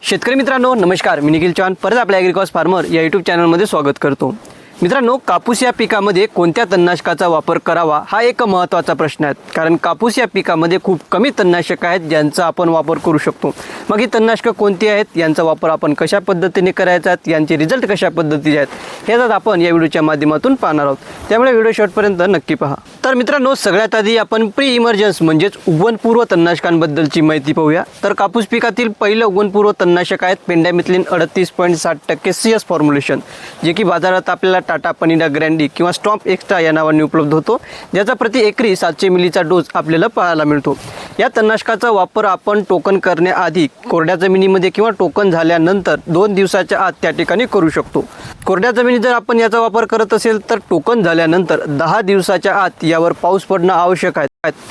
शेतकरी मित्रांनो नमस्कार, मी निखिल चौहान परत आपल्या ॲग्रिकॉस फार्मर या यूट्यूब चॅनलमध्ये स्वागत करतो। मित्रांनो, कापूस या पिकामध्ये कोणत्या तणनाशकाचा वापर करावा हा एक महत्त्वाचा प्रश्न आहे, कारण कापूस या पिकामध्ये खूप कमी तणनाशक आहेत ज्यांचा आपण वापर करू शकतो। मग ही तणनाशकं कोणती आहेत, यांचा वापर आपण कशा पद्धतीने करायचा, यांचे रिझल्ट कशा पद्धतीचे आहेत हे आपण या व्हिडिओच्या माध्यमातून पाहणार आहोत, त्यामुळे व्हिडिओ शेवटपर्यंत नक्की पहा। तर मित्रांनो, सगळ्यात आधी आपण प्री इमर्जन्स म्हणजेच उगवणपूर्व तणनाशकांबद्दलची माहिती पाहूया। तर कापूस पिकातील पहिलं उगवणपूर्व तणनाशक आहेत पेंडामिथिलिन 38.7% CS फॉर्म्युलेशन, जे की बाजारात आपल्याला टाटा पनिडा ग्रँडी किंवा स्टॉम्प एक्स्ट्रा या नावाने उपलब्ध होतो, ज्याचा प्रति एकरी 700 मिलीचा डोस आपल्याला पाहायला मिळतो। या तणनाशकाचा वापर आपण टोकन करण्याआधी कोरड्या जमिनीमध्ये किंवा टोकन झाल्यानंतर 2 दिवसाच्या आत त्या ठिकाणी करू शकतो। कोरड्या जमिनीत जर आपण याचा वापर करत असेल तर टोकन झाल्यानंतर 10 दिवसाच्या आत यावर पाऊस पडणं आवश्यक आहे।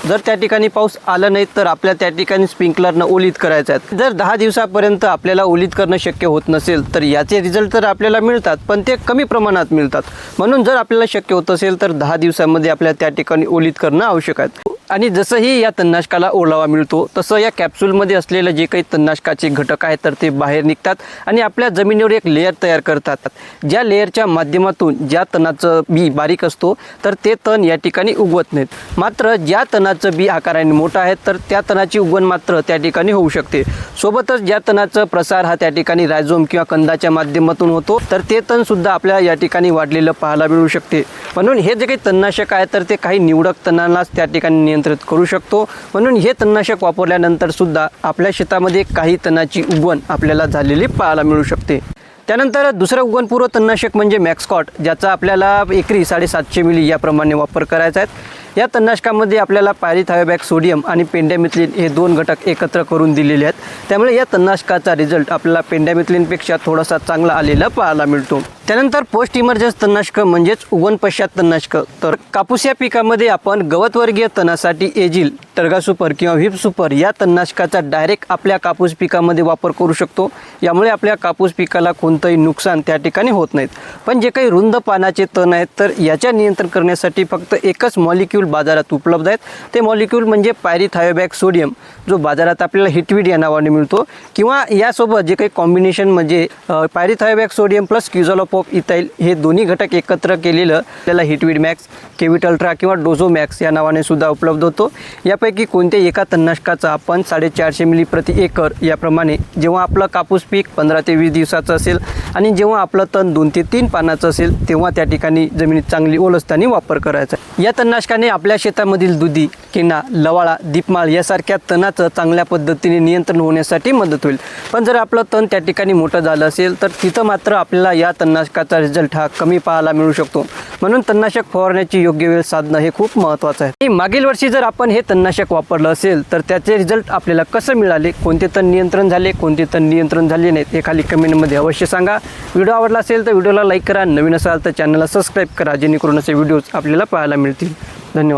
जर त्या ठिकाणी पाऊस आला नाही तर आपल्या त्या ठिकाणी स्प्रिंकलरनं ओलीत करायचं आहे। जर 10 दिवसापर्यंत आपल्याला ओलीत करणं शक्य होत नसेल तर याचे रिझल्ट तर आपल्याला मिळतात, पण ते कमी प्रमाणात मिळतात। म्हणून जर आपल्याला शक्य होत असेल तर 10 दिवसांमध्ये आपल्याला त्या ठिकाणी ओलीत करणं आवश्यक आहे। आणि जसंही या तणनाशकाला ओलावा मिळतो तसं या कॅप्सूलमध्ये असलेलं जे काही तणनाशकाचे घटक आहेत तर ते बाहेर निघतात आणि आपल्या जमिनीवर एक लेयर तयार करतात, ज्या लेयरच्या माध्यमातून ज्या तणाचं बी बारीक असतो तर ते तण या ठिकाणी उगवत नाहीत। मात्र ज्या तणाचं बी आकाराने मोठं आहे तर त्या तणाची उगवण मात्र त्या ठिकाणी होऊ शकते। सोबतच ज्या तणाचा प्रसार हा त्या ठिकाणी रायझोम किंवा कंदाच्या माध्यमातून होतो तर ते तण सुद्धा आपल्याला या ठिकाणी वाढलेलं पाहायला मिळू शकते। म्हणून हे जे काही तणनाशक आहे तर ते काही निवडक तणांनाच त्या ठिकाणी नियंत्रित करू शकतो। म्हणून हे तणनाशक वापरल्यानंतर सुद्धा आपल्या शेतामध्ये काही तणाची उगवण आपल्याला झालेली पाहायला मिळू शकते। त्यानंतर दुसरं उगवणपूर्व तणनाशक म्हणजे मॅक्सकॉट, ज्याचा आपल्याला एकरी 750 मिली याप्रमाणे वापर करायचा आहे। या तणनाशकामध्ये आपल्याला पायरीथायोबॅक सोडियम आणि पेंडामिथिलिन हे 2 घटक एकत्र करून दिलेले आहेत, त्यामुळे या तणनाशकाचा रिझल्ट आपल्याला पेंडामिथिलिनपेक्षा थोडासा चांगला आलेला पाहायला मिळतो। त्यानंतर पोस्ट इमर्जन्स तणनाशक म्हणजेच उगवण पश्चात तणनाशक। तर कापूस या पिकामध्ये आपण गवतवर्गीय तणासाठी एजिल, टर्गा सुपर किंवा व्हिप सुपर या तणनाशकाचा डायरेक्ट आपल्या कापूस पिकामध्ये वापर करू शकतो। यामुळे आपल्या कापूस पिकाला कोणतंही नुकसान त्या ठिकाणी होत नाहीत। पण जे काही रुंद पानाचे तण आहेत तर याच्या नियंत्रण करण्यासाठी फक्त एकच मॉलिक्यूल बाजारात उपलब्ध आहेत, ते मॉलिक्यूल म्हणजे पायरीथायोबॅक सोडियम, जो बाजारात आपल्याला हिटवीड या नावाने मिळतो, किंवा यासोबत जे काही कॉम्बिनेशन म्हणजे पायरीथायोबॅक सोडियम प्लस क्युझोलोपॉप इथाइल हे दोन्ही घटक एकत्र केलेलं आपल्याला हिटवीड मॅक्स, केविट अल्ट्रा किंवा डोझो मॅक्स या नावाने सुद्धा उपलब्ध होतो। यापैकी कोणत्याही एका तणनाशकाचा आपण 450 मिली प्रति एकर याप्रमाणे जेव्हा आपलं कापूस पीक 15 ते 20 दिवसाचं असेल आणि जेव्हा आपलं तण 2 ते 3 पानाचं असेल तेव्हा त्या ठिकाणी जमिनीत चांगली ओल असताना वापर करायचा। या तणनाशकाने आपल्या शेतामधील दुधी, किना, लवाळा, दीपमाळ यासारख्या तणाचं चांगल्या पद्धतीने नियंत्रण होण्यासाठी मदत होईल। पण जर आपलं तण त्या ठिकाणी मोठं झालं असेल तर तिथं मात्र आपल्याला या तणनाशकाचा रिझल्ट हा कमी पाहायला मिळू शकतो। म्हणून तणनाशक फवारण्याची योग्य वेळ साधणं हे खूप महत्त्वाचं आहे। मागील वर्षी जर आपण हे तणनाशक वापरलं असेल तर त्याचे रिझल्ट आपल्याला कसं मिळाले, कोणते तण नियंत्रण झाले, कोणते तण नियंत्रण झाले नाहीत हे खाली कमेंटमध्ये अवश्य सांगा। व्हिडिओ आवडला असेल तर व्हिडिओला लाईक करा, नवीन असाल तर चॅनलला सबस्क्राईब करा, जेणेकरून असे व्हिडिओज आपल्याला पाहायला मिळतील। धन्यवाद।